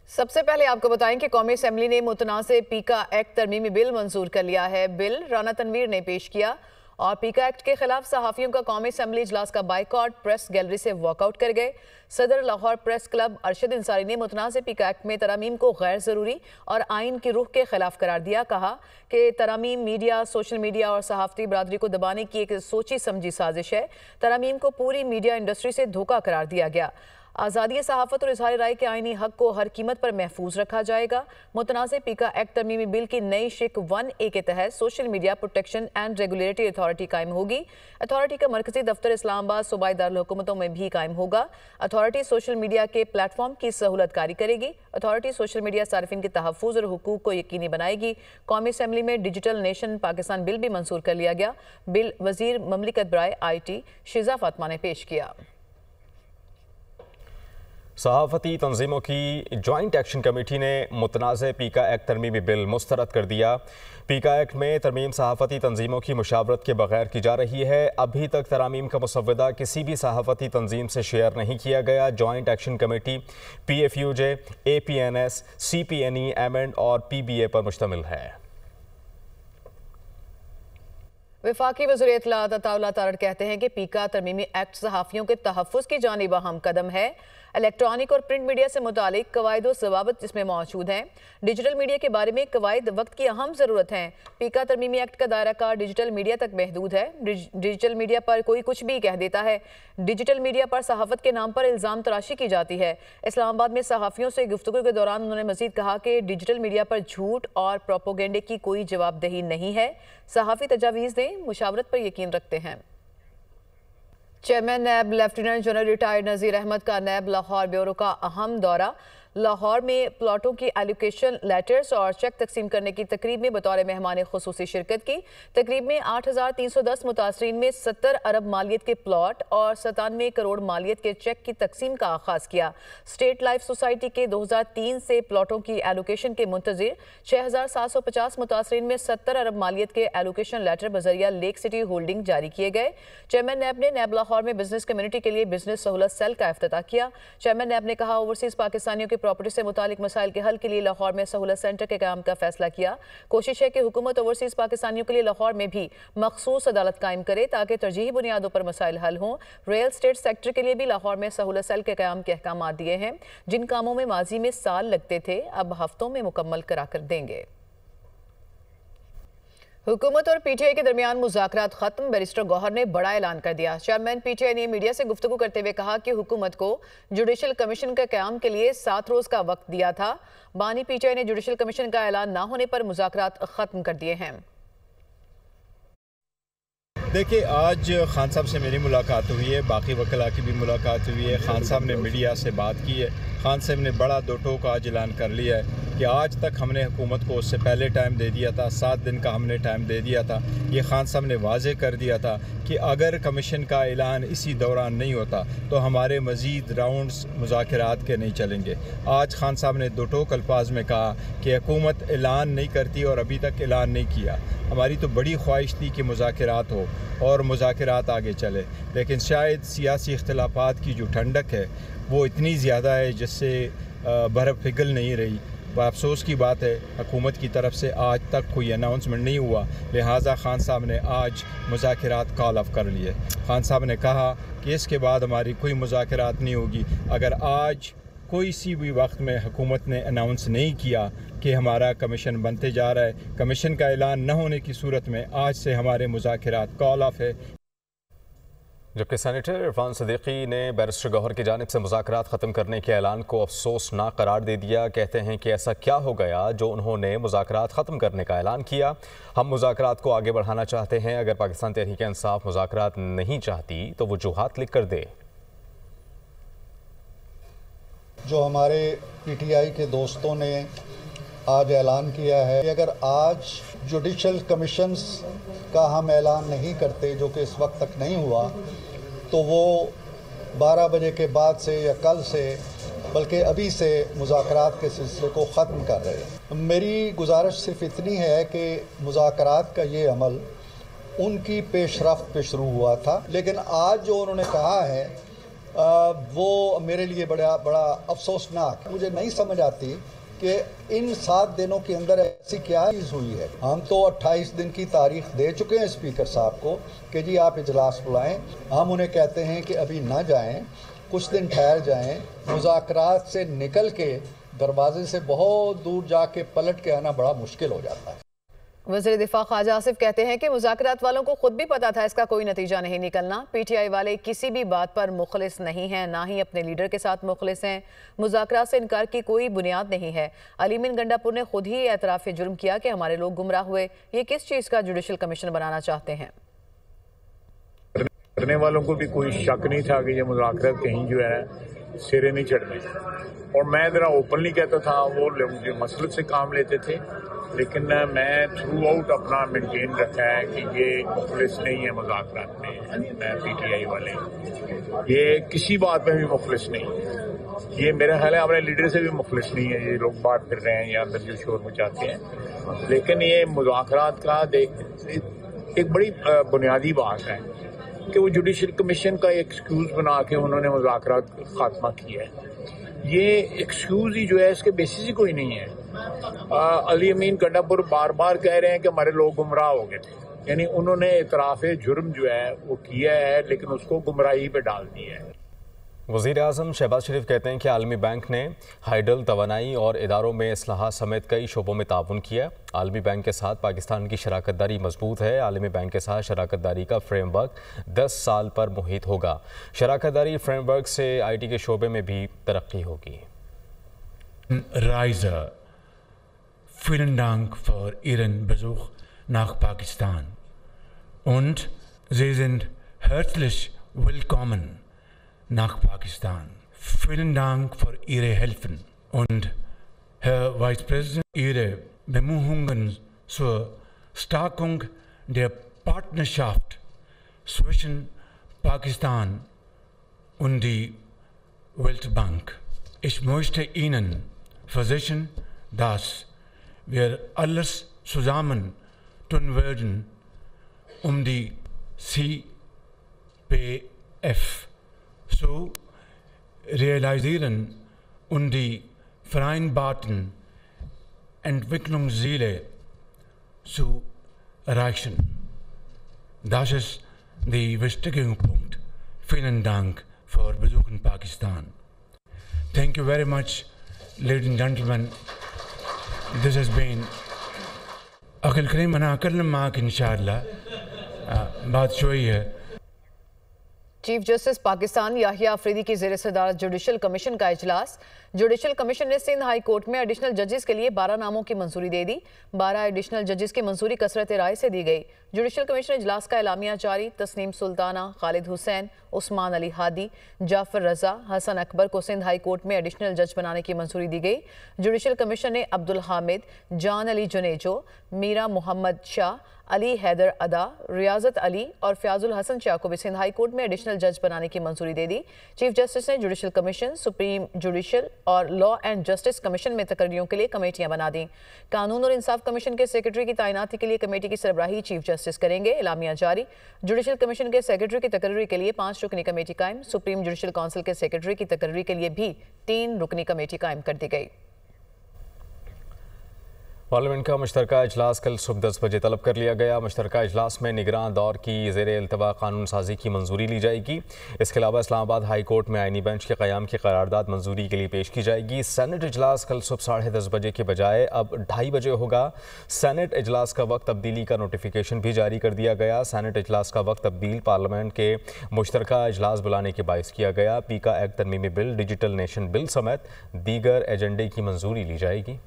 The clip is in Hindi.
सबसे पहले आपको बताएं कि कौमी असेंबली ने मुतनाज़ पीका एक्ट तरमीमी बिल मंजूर कर लिया है। बिल राना तनवीर ने पेश किया और पीका एक्ट के खिलाफ सहाफ़ियों का कौमी असेंबली इजलास का बाइकआउट, प्रेस गैलरी से वॉकआउट कर गए। सदर लाहौर प्रेस क्लब अरशद अंसारी ने मुतनाज़ पीका एक्ट में तरमीम को गैर ज़रूरी और आइन की रूह के खिलाफ करार दिया। कहा कि तरमीम मीडिया, सोशल मीडिया और सहाफ़ती बरादरी को दबाने की एक सोची समझी साजिश है। तरमीम को पूरी मीडिया इंडस्ट्री से धोखा करार दिया गया। आज़ादी सहाफ़त और इज़हार राय के आइनी हक को हर कीमत पर महफूज रखा जाएगा। मुतनाज़ पीका एक्ट तरमीमी बिल की नई शिक 1A के तहत social media protection and regulatory authority कायम होगी। अथॉरिटी का मरकजी दफ्तर इस्लामाबाद सूबाई दारुल हुकूमतों में भी कायम होगा। अथॉरिटी सोशल मीडिया के प्लेटफॉर्म की सहूलत कारी करेगी। अथॉरिटी सोशल मीडिया सार्फिन के तहफ़्फ़ुज़ और हुकूक को यकीनी बनाएगी। कौमी असेंबली में डिजिटल नेशन पाकिस्तान बिल भी मंजूर कर लिया गया। बिल वज़ीर ममलिकत बराए IT शिज़ा फातिमा ने पेश किया। सहाफ़ती तंजीमों की जॉइंट एक्शन कमेटी ने मुतनाज़ पीका एक्ट तरमीमी बिल मुस्तरद कर दिया। पीका एक्ट में तरमीम सहाफ़ती तंजीमों की मुशावरत के बगैर की जा रही है। अभी तक तरामीम का मुसव्वदा किसी भी सहाफ़ती तंजीम से शेयर नहीं किया गया। Joint action committee PFUJ, APNS, CPNE, MN और PBA पर मुश्तमिल है। वफाकी वज़ीर इत्तलाआत अताउल्लाह तारड़ कहते हैं कि पीका तरमीमी एक्ट सहाफ़ियों के तहफ़्फ़ुज़ की जानिब अहम कदम है। इलेक्ट्रॉनिक और प्रिंट मीडिया से मुतालिक कवायद व ज़वाबित इसमें मौजूद हैं। डिजिटल मीडिया के बारे में कवायद वक्त की अहम ज़रूरत है। पीका तरमीमी एक्ट का दायरा कार डिजिटल मीडिया तक महदूद है। डिजिटल मीडिया पर कोई कुछ भी कह देता है। डिजिटल मीडिया पर सहाफ़त के नाम पर इल्ज़ाम तराशी की जाती है। इस्लामाबाद में सहाफ़ियों से गुफ्तगू के दौरान उन्होंने मज़ीद कहा कि डिजिटल मीडिया पर झूठ और प्रोपोगेंडे की कोई जवाबदेही नहीं है। सहाफ़ी तजावीज़ दें, मुशावरत पर यकीन रखते हैं। चेयरमैन नैब लेफ्टिनेंट जनरल रिटायर्ड नज़ीर अहमद का नैब लाहौर ब्यूरो का अहम दौरा। लाहौर में प्लाटों की एलोकेशन लेटर्स और चेक तकसीम करने की तकरीब में बतौर मेहमान खुसूसी शिरकत की। तकरीब में 8,310 मुतासरीन में 70 अरब मालियत के प्लॉट और 97 करोड़ मालियत के चेक की तकसीम का आगाज़ किया। स्टेट लाइफ सोसाइटी के 2003 से प्लाटों की एलोकेशन के मुंतज़िर 6,750 मुतासरीन में 70 अरब मालियत के एलोकेशन लेटर बजरिया लेक सिटी होल्डिंग जारी किए गए। चेयरमैन नैब ने नैब लाहौर में बिजनेस कम्युनिटी के लिए बिजनेस सहूलत सेल का इफ्तिताह किया। चेयरमैन नैब ने कहा, ओवरसीज़ पाकिस्तानियों के प्रॉपर्टी से मुतालिक मसाइल के हल के लिए लाहौर में सहूलत सेंटर के क़याम का फैसला किया। कोशिश है कि हुकूमत ओवरसीज़ पाकिस्तानियों के लिए लाहौर में भी मखसूस अदालत कायम करे ताकि तरजीही बुनियादों पर मसाइल हल हों। रियल स्टेट सेक्टर के लिए भी लाहौर में सहूलत सेल के क़याम के अहकाम दिए हैं। जिन कामों में माजी में साल लगते थे अब हफ्तों में मुकम्मल करा कर देंगे। हुकूमत और PTI के दरमियान मुज़ाकरात खत्म। बैरिस्टर गौहर ने बड़ा ऐलान कर दिया। चेयरमैन PTI ने मीडिया से गुफ्तगू करते हुए कहा कि हुकूमत को जुडिशल कमीशन के क़याम के लिए 7 रोज़ का वक्त दिया था। बानी PTI ने जुडिशल कमीशन का ऐलान ना होने पर मुज़ाकरात खत्म कर दिए हैं। देखिए, आज खान साहब से मेरी मुलाकात हुई है, बाकी वकला की भी मुलाकात हुई है। खान साहब ने मीडिया से बात की है। खान साहब ने बड़ा दो टोक आज ऐलान कर लिया है कि आज तक हमने हुकूमत को उससे पहले टाइम दे दिया था, 7 दिन का हमने टाइम दे दिया था। ये खान साहब ने वाजे कर दिया था कि अगर कमीशन का ऐलान इसी दौरान नहीं होता तो हमारे मज़ीद राउंड्स मुज़ाकरात के नहीं चलेंगे। आज खान साहब ने दो टोक अल्फाज में कहा कि हुकूमत ऐलान नहीं करती और अभी तक ऐलान नहीं किया। हमारी तो बड़ी ख्वाहिश थी कि मुज़ाकरात हो और मुज़ाकरात आगे चले, लेकिन शायद सियासी इख्तिलाफात की जो ठंडक है वो इतनी ज़्यादा है जिससे बर्फ़ पिघल नहीं रही। अफसोस की बात है, हुकूमत की तरफ से आज तक कोई अनाउंसमेंट नहीं हुआ, लिहाजा खान साहब ने आज मुज़ाकरात कॉल ऑफ कर लिए। खान साहब ने कहा कि इसके बाद हमारी कोई मुज़ाकरात नहीं होगी अगर आज कोई सी भी वक्त में हुकूमत ने अनाउंस नहीं किया कि हमारा कमीशन बनते जा रहा है। कमीशन का ऐलान न होने की सूरत में आज से हमारे मुज़ाकरात कॉल ऑफ है। जबकि सेनेटर इरफान सिद्दीकी ने बैरिस्टर गौहर की जानिब से मुज़ाकरात ख़त्म करने के ऐलान को अफसोसनाक करार दे दिया। कहते हैं कि ऐसा क्या हो गया जो उन्होंने मुज़ाकरात ख़त्म करने का ऐलान किया। हम मुज़ाकरात को आगे बढ़ाना चाहते हैं। अगर पाकिस्तान तहरीक इंसाफ मुज़ाकरात नहीं चाहती तो वजूहात लिख कर दे। जो हमारे PTI के दोस्तों ने आज ऐलान किया है कि अगर आज जुडिशल कमीशंस का हम ऐलान नहीं करते, जो कि इस वक्त तक नहीं हुआ, तो वो 12 बजे के बाद से या कल से बल्कि अभी से मुज़ाकरात के सिलसिले को ख़त्म कर रहे हैं। मेरी गुजारिश सिर्फ इतनी है कि मुज़ाकरात का ये अमल उनकी पेशरफ्त पे शुरू हुआ था, लेकिन आज जो उन्होंने कहा है वो मेरे लिए बड़ा बड़ा अफसोसनाक। मुझे नहीं समझ आती कि इन 7 दिनों के अंदर ऐसी क्या चीज़ हुई है। हम तो 28 दिन की तारीख दे चुके हैं स्पीकर साहब को कि जी आप इजलास बुलाएं। हम उन्हें कहते हैं कि अभी ना जाएं, कुछ दिन ठहर जाएं। मुज़ाकरात से निकल के दरवाजे से बहुत दूर जाके पलट के आना बड़ा मुश्किल हो जाता है। वज़ीर दिफा ख्वाजा आसिफ कहते हैं कि मुज़ाकरात वालों को खुद भी पता था इसका कोई नतीजा नहीं निकलना। पीटीआई वाले किसी भी बात पर मुखलिस नहीं हैं, ना ही अपने लीडर के साथ मुखलिस हैं। मुज़ाकरात से इनकार की कोई बुनियाद नहीं है। अलीमीन गंडापुर ने खुद ही एतराफ़ जुर्म किया कि हमारे लोग गुमराह हुए। ये किस चीज़ का जुडिशल कमीशन बनाना चाहते हैं? करने वालों को भी कोई शक नहीं था कि ये मुज़ाकरात कहीं जो है सिरे नहीं चढ़ने। और मैं ज़रा ओपनली कहता था, वो लोग जो मसलत से काम लेते थे, लेकिन मैं थ्रू आउट अपना मेंटेन रखा है कि ये मुखलिस नहीं है मुज़ाकरात में। मैं पीटीआई वाले ये किसी बात में भी मुखलिस नहीं। ये मेरा ख्याल है अपने लीडर से भी मुखलिस नहीं है। ये लोग बात फिर रहे हैं या अंदर जो शोर मचाते हैं, लेकिन ये मुज़ाकरात का एक बड़ी बुनियादी बात है कि वो जुडिशल कमीशन का एक्सक्यूज़ बना के उन्होंने मुज़ाकरात खात्मा किया है। ये एक्सक्यूज़ ही जो है इसके बेसिस ही कोई नहीं है। अलीमीन गंडापुर बार बार कह रहे हैं कि हमारे लोग गुमराह हो गए थे, यानी उन्होंने इतराफ़ जुर्म जो है वो किया है, लेकिन उसको गुमराही पे डाल दिया है। वज़ीर आज़म शहबाज शरीफ कहते हैं कि आलमी बैंक ने हाइडल तवानाई और इदारों में इस्लाहात समेत कई शोबों में ताउन किया। आलमी बैंक के साथ पाकिस्तान की शराकत दारी मजबूत है। आलमी बैंक के साथ शराकत दारी का फ्रेमवर्क 10 साल पर मुहित होगा। शराकत दारी फ्रेमवर्क से IT के शोबे में भी तरक्की होगी। Vielen Dank für Ihren Besuch nach Pakistan und Sie sind herzlich willkommen nach Pakistan. Vielen Dank für Ihre Hilfen und Herr Vice President, Ihre Bemühungen zur Stärkung der Partnerschaft zwischen Pakistan und die Weltbank. Ich möchte Ihnen versichern, dass wir alles zusammen tun werden, um die CPF zu realisieren und die vereinbarten Entwicklungsziele zu erreichen. Das ist der wichtige Punkt. Vielen Dank für Besuch in Pakistan. Thank you very much, ladies and gentlemen. This has been अखिल करीम अना अकल्लम माक इंशाअल्लाह बात शोई है। चीफ जस्टिस पाकिस्तान याहिया अफरीदी की ज़ेर सदारत जुडिशल कमीशन का इजलास। जुडिशल कमीशन ने सिंध हाई कोर्ट में एडिशनल जजेस के लिए 12 नामों की मंजूरी दे दी। 12 एडिशनल जजेस की मंजूरी कसरत राय से दी गई। जुडिशल कमीशन इजलास का एलामिया जारी। तस्नीम सुल्ताना, खालिद हुसैन, उस्मान अली हादी, जाफर रजा, हसन अकबर को सिंध हाई कोर्ट में एडिशनल जज बनाने की मंजूरी दी गई। जुडिशल कमीशन ने अब्दुल हामिद, जान अली जुनेजो, मीरा मोहम्मद शाह, अली हैदर अदा, रियाजत अली और फयाजुल हसन शाह को भी सिंध हाई कोर्ट में एडिशनल जज बनाने की मंजूरी दे दी। चीफ जस्टिस ने जुडिशल कमीशन, सुप्रीम जुडिशल और लॉ एंड जस्टिस कमीशन में तकर्रियों के लिए कमेटियां बना दी। कानून और इंसाफ कमीशन के सेक्रेटरी की तैनाती के लिए कमेटी की सरबराही चीफ जस्टिस करेंगे। एलामिया जारी। जुडिशल कमीशन के सेक्रेटरी की तकर्री के लिए 5 रुकनी कमेटी कायम। सुप्रीम जुडिशल काउंसिल के सेक्रेटरी की तकर्री के लिए भी 3 रुकनी कमेटी कायम कर दी गई। पार्लियामेंट का मुश्तरका इजलास कल सुबह 10 बजे तलब कर लिया गया। मुश्तरका इजलास में निगरान दौर की ज़ेर अल्तवा कानून साजी की मंजूरी ली जाएगी। इसके अलावा इस्लामाबाद हाई कोर्ट में आइनी बेंच के क़याम की करारदाद मंजूरी के लिए पेश की जाएगी। सेनेट इजलास कल सुबह 10:30 बजे के बजाय अब 2:30 बजे होगा। सेनेट इजलास का वक्त तब्दीली का नोटिफिकेशन भी जारी कर दिया गया। सेनेट इजलास का वक्त तब्दील पार्लियामेंट के मुश्तरका इजलास बुलाने के बायस किया गया। पीका एक्ट तरमीमी बिल, डिजिटल नेशन बिल समेत दीगर एजेंडे की मंजूरी ली जाएगी।